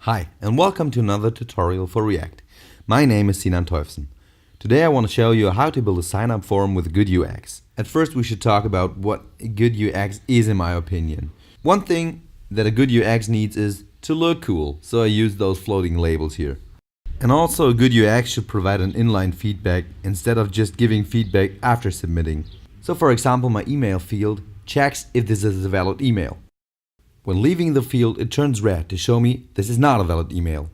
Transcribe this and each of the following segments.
Hi, and welcome to another tutorial for React. My name is Sinan Teufsen. Today I want to show you how to build a sign-up form with good UX. At first we should talk about what a good UX is in my opinion. One thing that a good UX needs is to look cool, so I use those floating labels here. And also a good UX should provide an inline feedback instead of just giving feedback after submitting. So for example, my email field checks if this is a valid email. When leaving the field, it turns red to show me this is not a valid email.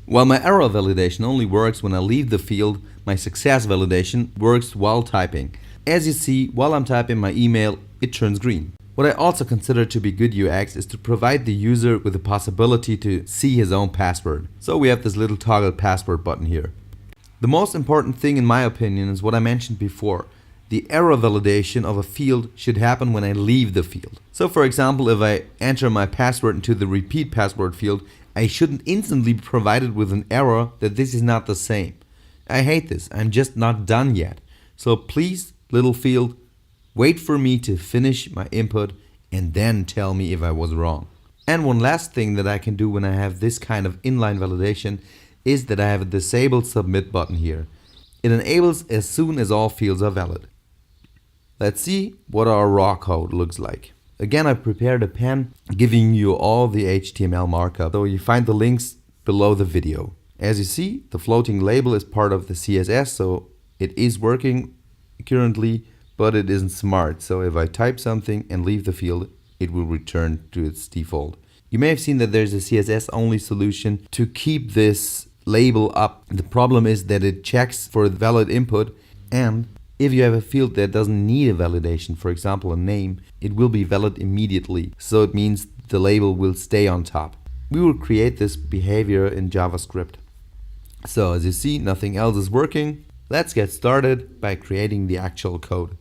While my error validation only works when I leave the field, my success validation works while typing. As you see, while I'm typing my email, it turns green. What I also consider to be good UX is to provide the user with the possibility to see his own password. So we have this little toggle password button here. The most important thing in my opinion is what I mentioned before. The error validation of a field should happen when I leave the field. So for example, if I enter my password into the repeat password field, I shouldn't instantly be provided with an error that this is not the same. I hate this, I'm just not done yet. So please, little field, wait for me to finish my input and then tell me if I was wrong. And one last thing that I can do when I have this kind of inline validation is that I have a disabled submit button here. It enables as soon as all fields are valid. Let's see what our raw code looks like. Again, I prepared a pen giving you all the HTML markup, so you find the links below the video. As you see, the floating label is part of the CSS, so it is working currently, but it isn't smart. So if I type something and leave the field, it will return to its default. You may have seen that there's a CSS only solution to keep this label up. The problem is that it checks for valid input, and if you have a field that doesn't need a validation, for example a name, it will be valid immediately. So it means the label will stay on top. We will create this behavior in JavaScript. So as you see, nothing else is working. Let's get started by creating the actual code.